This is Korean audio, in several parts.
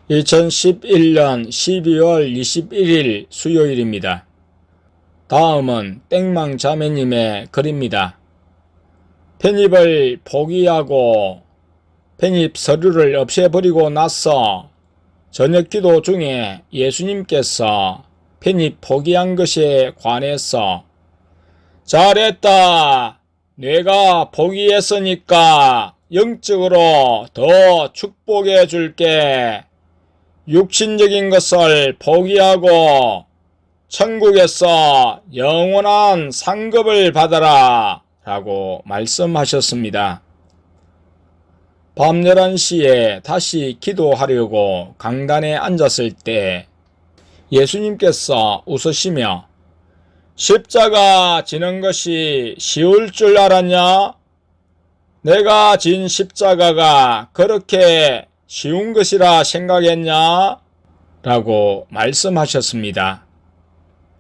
2011년 12월 21일 수요일입니다. 다음은 땡망 자매님의 글입니다. 편입을 포기하고 편입 서류를 없애버리고 나서 저녁 기도 중에 예수님께서 편입 포기한 것에 관해서 잘했다. 내가 포기했으니까 영적으로 더 축복해 줄게. 육신적인 것을 포기하고 천국에서 영원한 상급을 받아라 라고 말씀하셨습니다. 밤 11시에 다시 기도하려고 강단에 앉았을 때 예수님께서 웃으시며 십자가 지는 것이 쉬울 줄 알았냐? 내가 진 십자가가 그렇게 쉬운 것이라 생각했냐? 라고 말씀하셨습니다.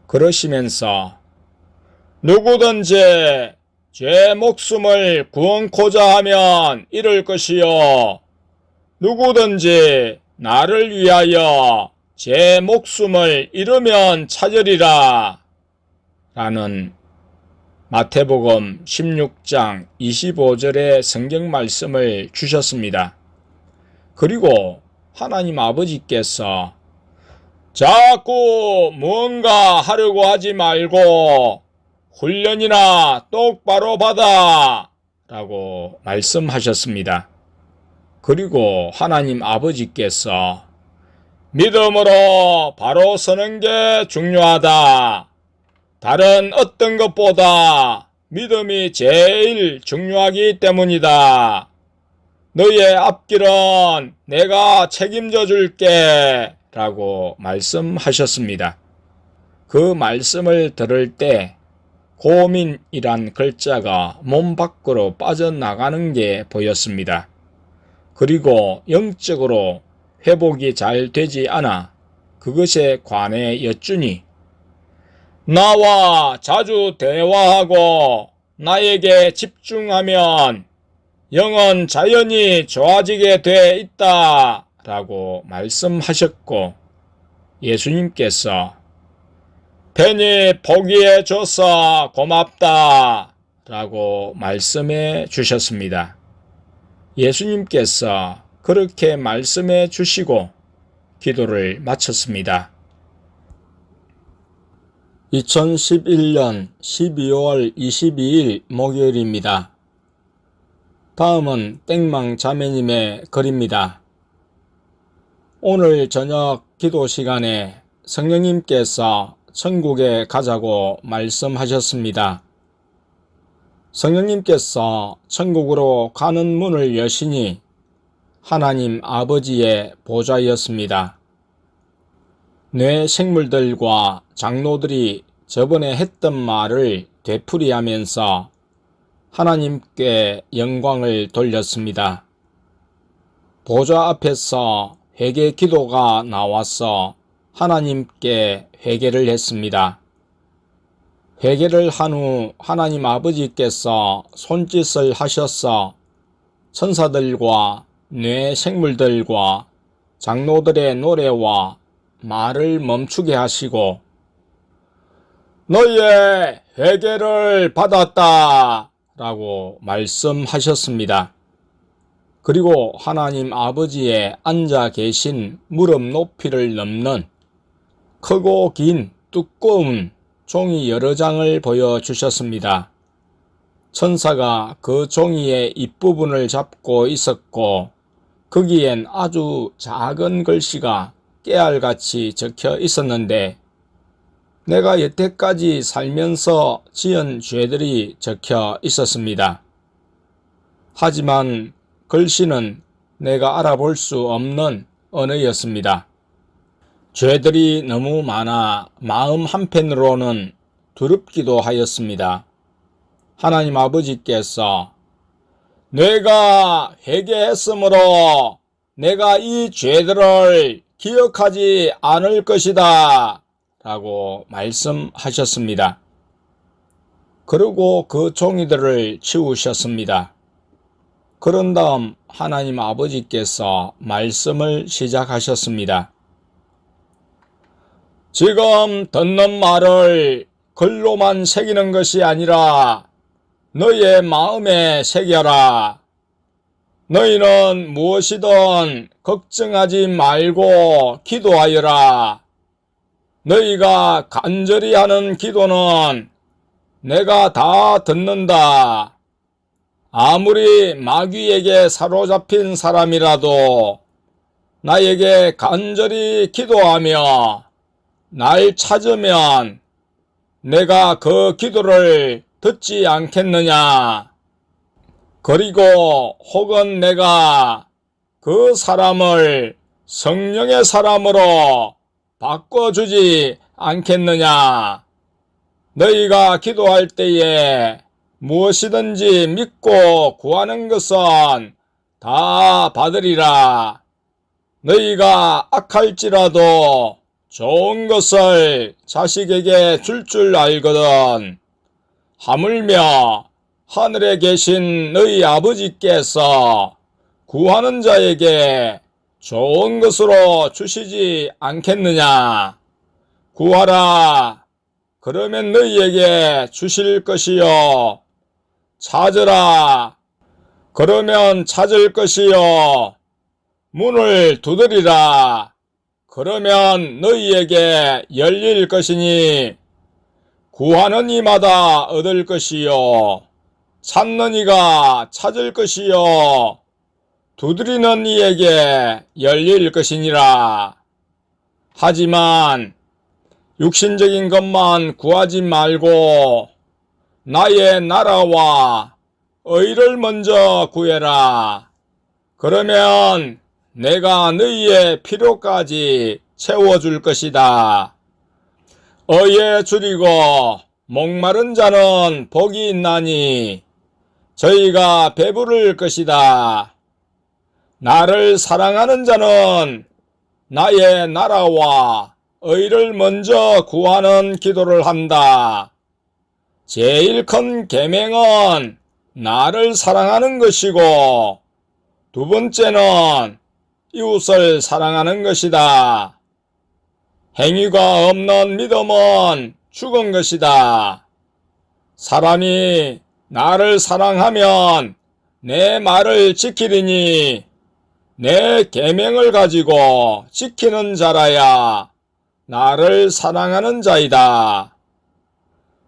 그러시면서 누구든지 제 목숨을 구원코자 하면 잃을 것이요 누구든지 나를 위하여 제 목숨을 잃으면 찾으리라 라는 마태복음 16장 25절의 성경 말씀을 주셨습니다. 그리고 하나님 아버지께서 자꾸 무언가 하려고 하지 말고 훈련이나 똑바로 받아 라고 말씀하셨습니다. 그리고 하나님 아버지께서 믿음으로 바로 서는 게 중요하다. 다른 어떤 것보다 믿음이 제일 중요하기 때문이다. 너의 앞길은 내가 책임져 줄게 라고 말씀하셨습니다. 그 말씀을 들을 때 고민이란 글자가 몸 밖으로 빠져나가는 게 보였습니다. 그리고 영적으로 회복이 잘 되지 않아 그것에 관해 여쭈니 나와 자주 대화하고 나에게 집중하면 영은 자연히 좋아지게 돼 있다 라고 말씀하셨고 예수님께서 편히 포기해 줘서 고맙다 라고 말씀해 주셨습니다. 예수님께서 그렇게 말씀해 주시고 기도를 마쳤습니다. 2011년 12월 22일 목요일입니다. 다음은 땡망 자매님의 글입니다. 오늘 저녁 기도 시간에 성령님께서 천국에 가자고 말씀하셨습니다. 성령님께서 천국으로 가는 문을 여시니 하나님 아버지의 보좌였습니다. 뇌 생물들과 장로들이 저번에 했던 말을 되풀이하면서 하나님께 영광을 돌렸습니다. 보좌 앞에서 회개 기도가 나와서 하나님께 회개를 했습니다. 회개를 한 후 하나님 아버지께서 손짓을 하셔서 천사들과 뇌 생물들과 장로들의 노래와 말을 멈추게 하시고 너의 회개를 받았다 라고 말씀하셨습니다. 그리고 하나님 아버지의 앉아 계신 무릎 높이를 넘는 크고 긴 두꺼운 종이 여러 장을 보여주셨습니다. 천사가 그 종이의 윗부분을 잡고 있었고 거기엔 아주 작은 글씨가 깨알같이 적혀 있었는데 내가 여태까지 살면서 지은 죄들이 적혀 있었습니다. 하지만 글씨는 내가 알아볼 수 없는 언어였습니다. 죄들이 너무 많아 마음 한편으로는 두렵기도 하였습니다. 하나님 아버지께서 내가 회개했으므로 내가 이 죄들을 기억하지 않을 것이다 라고 말씀하셨습니다. 그리고 그 종이들을 치우셨습니다. 그런 다음 하나님 아버지께서 말씀을 시작하셨습니다. 지금 듣는 말을 글로만 새기는 것이 아니라 너희의 마음에 새겨라. 너희는 무엇이든 걱정하지 말고 기도하여라. 너희가 간절히 하는 기도는 내가 다 듣는다. 아무리 마귀에게 사로잡힌 사람이라도 나에게 간절히 기도하며 날 찾으면 내가 그 기도를 듣지 않겠느냐. 그리고 혹은 내가 그 사람을 성령의 사람으로 바꿔주지 않겠느냐. 너희가 기도할 때에 무엇이든지 믿고 구하는 것은 다 받으리라. 너희가 악할지라도 좋은 것을 자식에게 줄 알거든. 하물며 하늘에 계신 너희 아버지께서 구하는 자에게 좋은 것으로 주시지 않겠느냐. 구하라. 그러면 너희에게 주실 것이요. 찾으라. 그러면 찾을 것이요. 문을 두드리라. 그러면 너희에게 열릴 것이니 구하는 이마다 얻을 것이요. 찾는 이가 찾을 것이요. 두드리는 이에게 열릴 것이니라. 하지만 육신적인 것만 구하지 말고 나의 나라와 의를 먼저 구해라. 그러면 내가 너희의 필요까지 채워줄 것이다. 어에 줄이고 목마른 자는 복이 있나니 저희가 배부를 것이다. 나를 사랑하는 자는 나의 나라와 의를 먼저 구하는 기도를 한다. 제일 큰 계명은 나를 사랑하는 것이고 두 번째는 이웃을 사랑하는 것이다. 행위가 없는 믿음은 죽은 것이다. 사람이 나를 사랑하면 내 말을 지키리니 내 계명을 가지고 지키는 자라야 나를 사랑하는 자이다.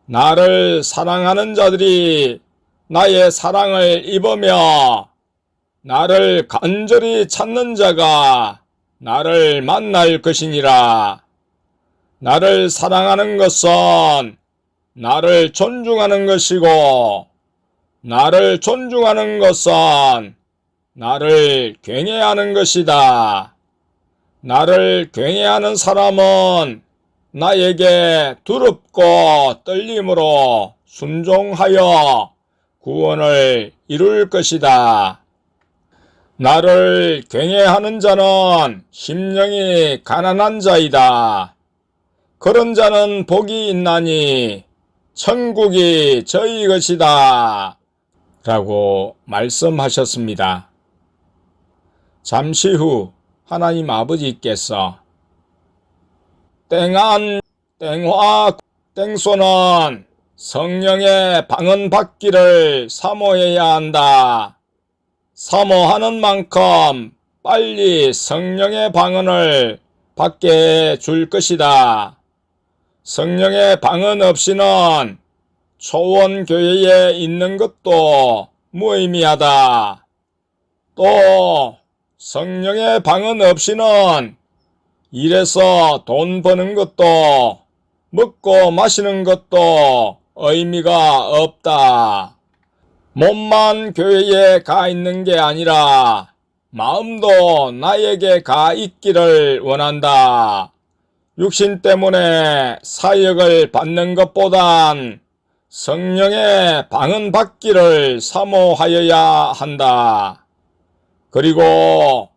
나를 사랑하는 자들이 나의 사랑을 입으며 나를 간절히 찾는 자가 나를 만날 것이니라. 나를 사랑하는 것은 나를 존중하는 것이고 나를 존중하는 것은 나를 경외하는 것이다. 나를 경외하는 사람은 나에게 두렵고 떨림으로 순종하여 구원을 이룰 것이다. 나를 경외하는 자는 심령이 가난한 자이다. 그런 자는 복이 있나니 천국이 저희 것이다. 라고 말씀하셨습니다. 잠시 후 하나님 아버지께서 땡안, 땡화, 땡소는 성령의 방언 받기를 사모해야 한다. 사모하는 만큼 빨리 성령의 방언을 받게 줄 것이다. 성령의 방언 없이는 초원교회에 있는 것도 무의미하다. 또 성령의 방언 없이는 일해서 돈 버는 것도 먹고 마시는 것도 의미가 없다. 몸만 교회에 가 있는 게 아니라 마음도 나에게 가 있기를 원한다. 육신 때문에 사역을 받는 것보단 성령의 방언 받기를 사모하여야 한다. 그리고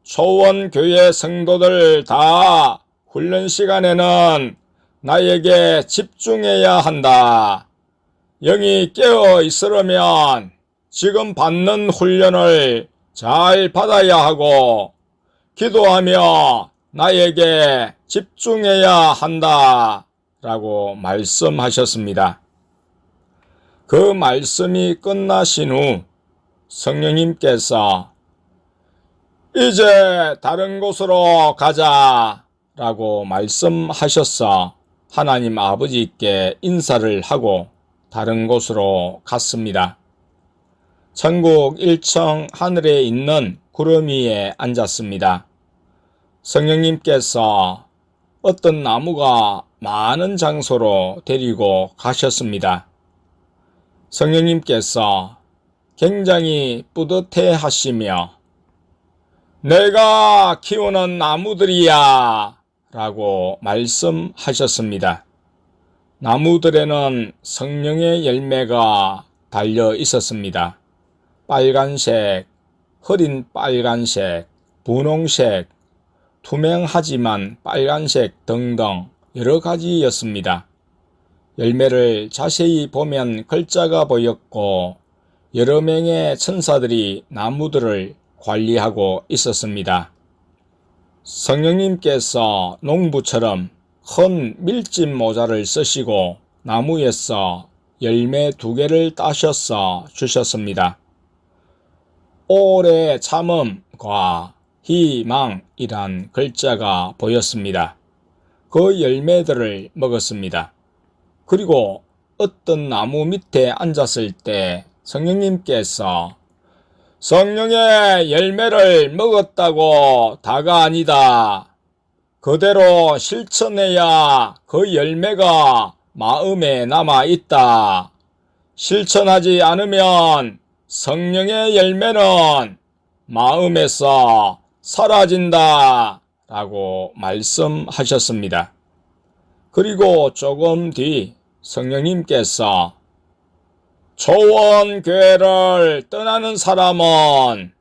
초원교회 성도들 다 훈련 시간에는 나에게 집중해야 한다. 영이 깨어 있으려면 지금 받는 훈련을 잘 받아야 하고 기도하며 나에게 집중해야 한다 라고 말씀하셨습니다. 그 말씀이 끝나신 후 성령님께서 이제 다른 곳으로 가자 라고 말씀하셔서 하나님 아버지께 인사를 하고 다른 곳으로 갔습니다. 천국 1층 하늘에 있는 구름 위에 앉았습니다. 성령님께서 어떤 나무가 많은 장소로 데리고 가셨습니다. 성령님께서 굉장히 뿌듯해 하시며 내가 키우는 나무들이야 라고 말씀하셨습니다. 나무들에는 성령의 열매가 달려 있었습니다. 빨간색, 흐린 빨간색, 분홍색, 투명하지만 빨간색 등등 여러 가지였습니다. 열매를 자세히 보면 글자가 보였고 여러 명의 천사들이 나무들을 관리하고 있었습니다. 성령님께서 농부처럼 큰 밀짚 모자를 쓰시고 나무에서 열매 2개를 따셔서 주셨습니다. 오래 참음과 희망이란 글자가 보였습니다. 그 열매들을 먹었습니다. 그리고 어떤 나무 밑에 앉았을 때 성령님께서 성령의 열매를 먹었다고 다가 아니다. 그대로 실천해야 그 열매가 마음에 남아있다. 실천하지 않으면 성령의 열매는 마음에서 사라진다 라고 말씀하셨습니다. 그리고 조금 뒤 성령님께서 초원교회를 떠나는 사람은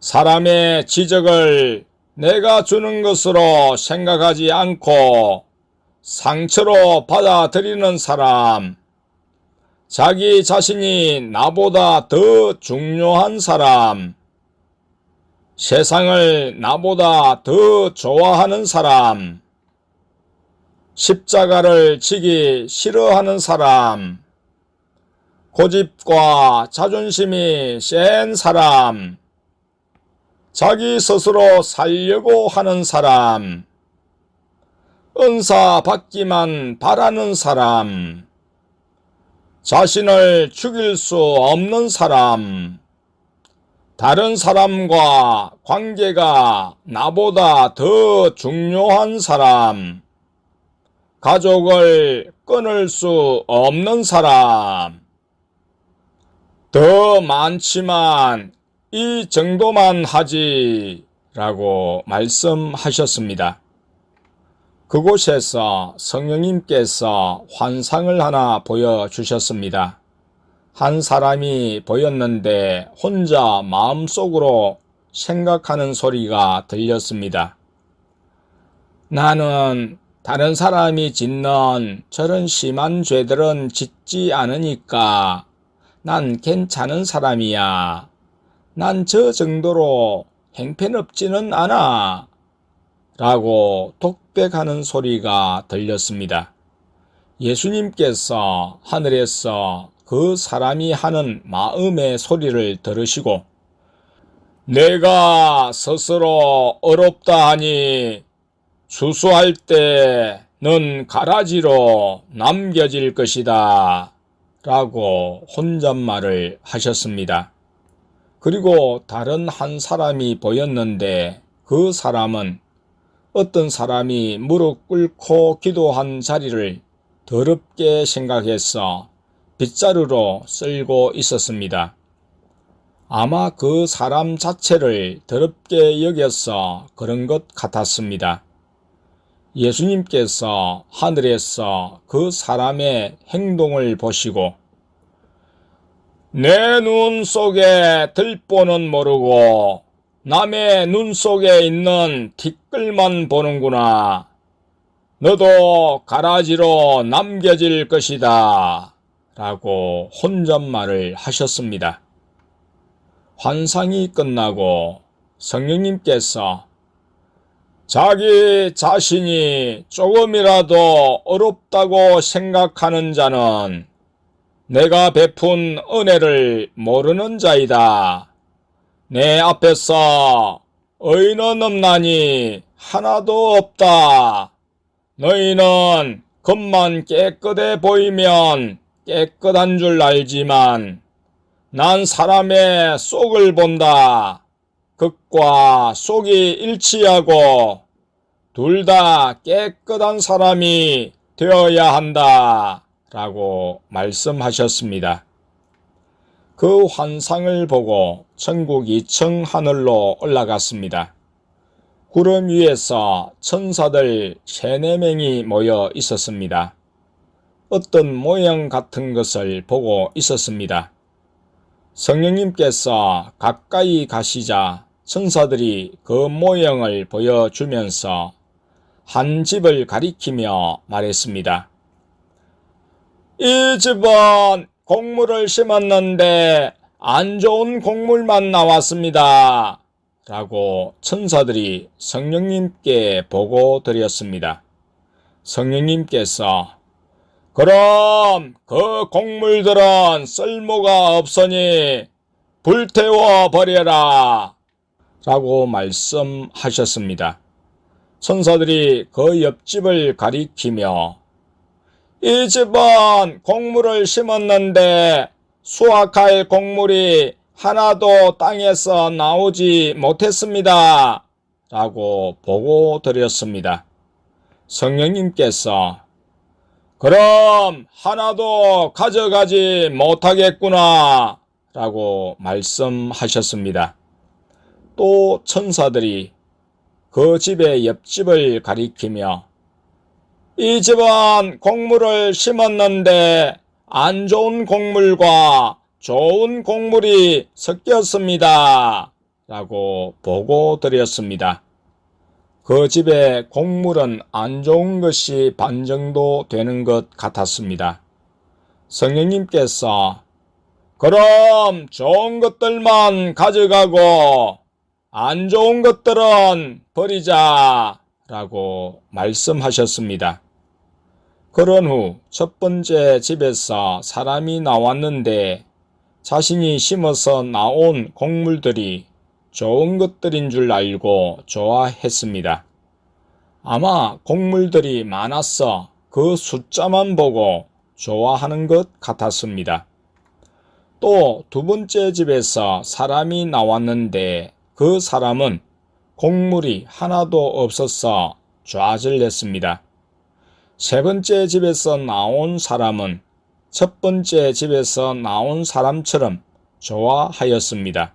사람의 지적을 내가 주는 것으로 생각하지 않고 상처로 받아들이는 사람, 자기 자신이 나보다 더 중요한 사람, 세상을 나보다 더 좋아하는 사람, 십자가를 지기 싫어하는 사람, 고집과 자존심이 센 사람, 자기 스스로 살려고 하는 사람, 은사 받기만 바라는 사람, 자신을 죽일 수 없는 사람, 다른 사람과 관계가 나보다 더 중요한 사람, 가족을 끊을 수 없는 사람, 더 많지만 이 정도만 하지 라고 말씀하셨습니다. 그곳에서 성령님께서 환상을 하나 보여주셨습니다. 한 사람이 보였는데 혼자 마음속으로 생각하는 소리가 들렸습니다. 나는 다른 사람이 짓는 저런 심한 죄들은 짓지 않으니까 난 괜찮은 사람이야. 난 저 정도로 행편없지는 않아. 라고 독백하는 소리가 들렸습니다. 예수님께서 하늘에서 그 사람이 하는 마음의 소리를 들으시고 내가 스스로 어렵다 하니 추수할 때 넌 가라지로 남겨질 것이다 라고 혼잣말을 하셨습니다. 그리고 다른 한 사람이 보였는데 그 사람은 어떤 사람이 무릎 꿇고 기도한 자리를 더럽게 생각해서 빗자루로 쓸고 있었습니다. 아마 그 사람 자체를 더럽게 여겨서 그런 것 같았습니다. 예수님께서 하늘에서 그 사람의 행동을 보시고 내 눈 속에 들보는 모르고 남의 눈 속에 있는 티끌만 보는구나. 너도 가라지로 남겨질 것이다. 라고 혼잣말을 하셨습니다. 환상이 끝나고 성령님께서 자기 자신이 조금이라도 어렵다고 생각하는 자는 내가 베푼 은혜를 모르는 자이다. 내 앞에서 의인은 없나니 하나도 없다. 너희는 겉만 깨끗해 보이면 깨끗한 줄 알지만 난 사람의 속을 본다. 겉과 속이 일치하고 둘 다 깨끗한 사람이 되어야 한다. 라고 말씀하셨습니다. 그 환상을 보고 천국 2층 하늘로 올라갔습니다. 구름 위에서 천사들 3-4명이 모여 있었습니다. 어떤 모형 같은 것을 보고 있었습니다. 성령님께서 가까이 가시자 천사들이 그 모형을 보여주면서 한 집을 가리키며 말했습니다. 이 집은 곡물을 심었는데 안 좋은 곡물만 나왔습니다. 라고 천사들이 성령님께 보고 드렸습니다. 성령님께서 그럼 그 곡물들은 쓸모가 없으니 불태워 버려라. 라고 말씀하셨습니다. 천사들이 그 옆집을 가리키며 이 집은 곡물을 심었는데 수확할 곡물이 하나도 땅에서 나오지 못했습니다. 라고 보고 드렸습니다. 성령님께서 그럼 하나도 가져가지 못하겠구나. 라고 말씀하셨습니다. 또 천사들이 그 집의 옆집을 가리키며 이 집은 곡물을 심었는데 안 좋은 곡물과 좋은 곡물이 섞였습니다. 라고 보고 드렸습니다. 그 집의 곡물은 안 좋은 것이 반 정도 되는 것 같았습니다. 성령님께서 그럼 좋은 것들만 가져가고 안 좋은 것들은 버리자 라고 말씀하셨습니다. 그런 후 첫 번째 집에서 사람이 나왔는데 자신이 심어서 나온 곡물들이 좋은 것들인 줄 알고 좋아했습니다. 아마 곡물들이 많아서 그 숫자만 보고 좋아하는 것 같았습니다. 또 두 번째 집에서 사람이 나왔는데 그 사람은 곡물이 하나도 없어서 좌절했습니다. 세 번째 집에서 나온 사람은 첫 번째 집에서 나온 사람처럼 좋아하였습니다.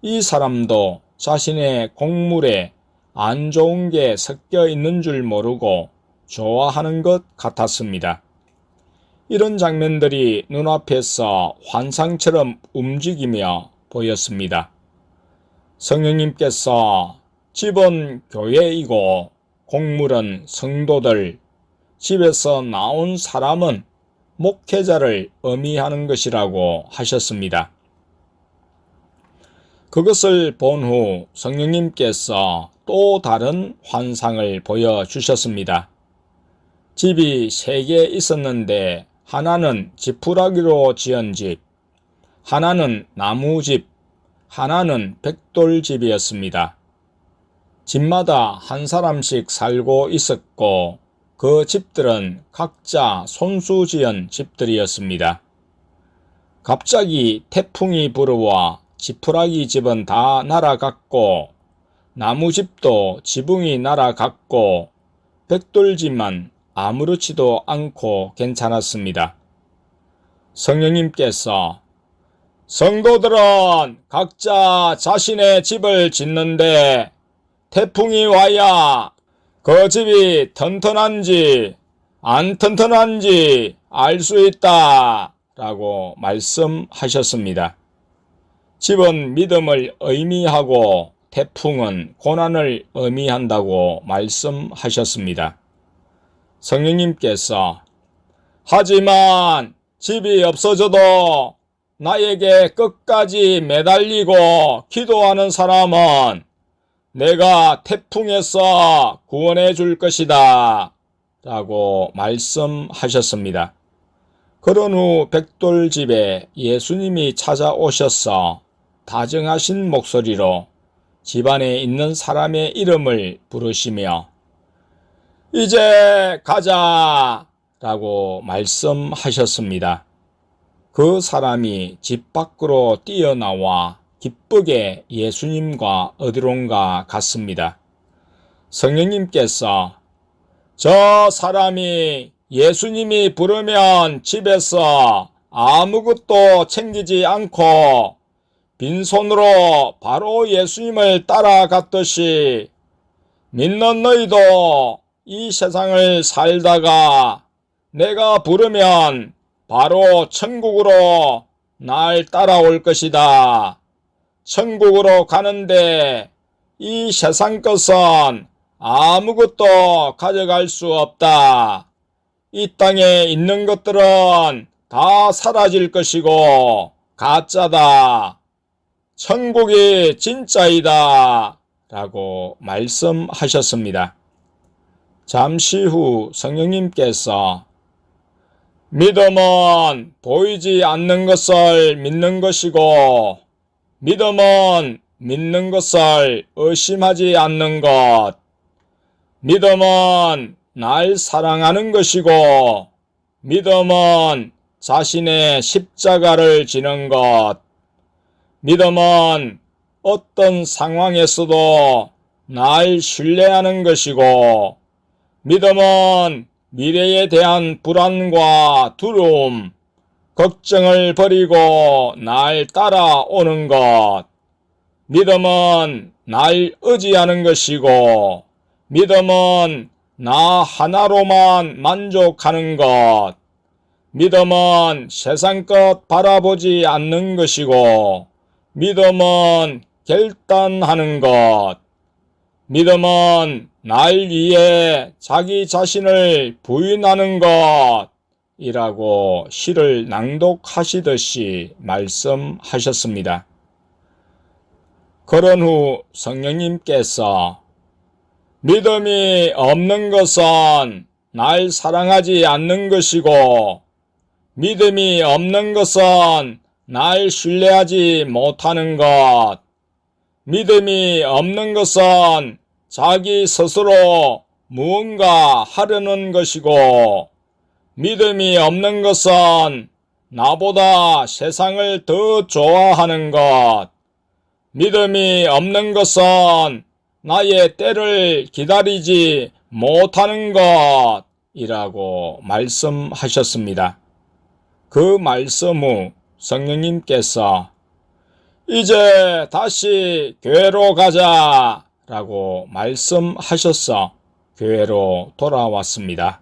이 사람도 자신의 곡물에 안 좋은 게 섞여 있는 줄 모르고 좋아하는 것 같았습니다. 이런 장면들이 눈앞에서 환상처럼 움직이며 보였습니다. 성령님께서 집은 교회이고 곡물은 성도들, 집에서 나온 사람은 목회자를 의미하는 것이라고 하셨습니다. 그것을 본 후 성령님께서 또 다른 환상을 보여주셨습니다. 집이 3개 있었는데 하나는 지푸라기로 지은 집, 하나는 나무집, 하나는 벽돌집이었습니다. 집마다 한 사람씩 살고 있었고 그 집들은 각자 손수 지은 집들이었습니다. 갑자기 태풍이 불어와 지푸라기 집은 다 날아갔고 나무집도 지붕이 날아갔고 벽돌집만 아무렇지도 않고 괜찮았습니다. 성령님께서 성도들은 각자 자신의 집을 짓는데 태풍이 와야 그 집이 튼튼한지 안 튼튼한지 알 수 있다 라고 말씀하셨습니다. 집은 믿음을 의미하고 태풍은 고난을 의미한다고 말씀하셨습니다. 성령님께서 하지만 집이 없어져도 나에게 끝까지 매달리고 기도하는 사람은 내가 태풍에서 구원해 줄 것이다 라고 말씀하셨습니다. 그런 후 백돌집에 예수님이 찾아오셔서 다정하신 목소리로 집안에 있는 사람의 이름을 부르시며 이제 가자 라고 말씀하셨습니다. 그 사람이 집 밖으로 뛰어나와 기쁘게 예수님과 어디론가 갔습니다. 성령님께서 저 사람이 예수님이 부르면 집에서 아무것도 챙기지 않고 빈손으로 바로 예수님을 따라갔듯이 믿는 너희도 이 세상을 살다가 내가 부르면 바로 천국으로 날 따라올 것이다. 천국으로 가는데 이 세상 것은 아무것도 가져갈 수 없다. 이 땅에 있는 것들은 다 사라질 것이고 가짜다. 천국이 진짜이다. 라고 말씀하셨습니다. 잠시 후 성령님께서 믿음은 보이지 않는 것을 믿는 것이고 믿음은 믿는 것을 의심하지 않는 것, 믿음은 날 사랑하는 것이고 믿음은 자신의 십자가를 지는 것, 믿음은 어떤 상황에서도 날 신뢰하는 것이고 믿음은 미래에 대한 불안과 두려움, 걱정을 버리고 날 따라오는 것, 믿음은 날 의지하는 것이고 믿음은 나 하나로만 만족하는 것, 믿음은 세상 것 바라보지 않는 것이고 믿음은 결단하는 것, 믿음은 날 위해 자기 자신을 부인하는 것이라고 시를 낭독하시듯이 말씀하셨습니다. 그런 후 성령님께서 믿음이 없는 것은 날 사랑하지 않는 것이고 믿음이 없는 것은 날 신뢰하지 못하는 것, 믿음이 없는 것은 자기 스스로 무언가 하려는 것이고 믿음이 없는 것은 나보다 세상을 더 좋아하는 것, 믿음이 없는 것은 나의 때를 기다리지 못하는 것이라고 말씀하셨습니다. 그 말씀 후 성령님께서 이제 다시 교회로 가자 라고 말씀하셔서 교회로 돌아왔습니다.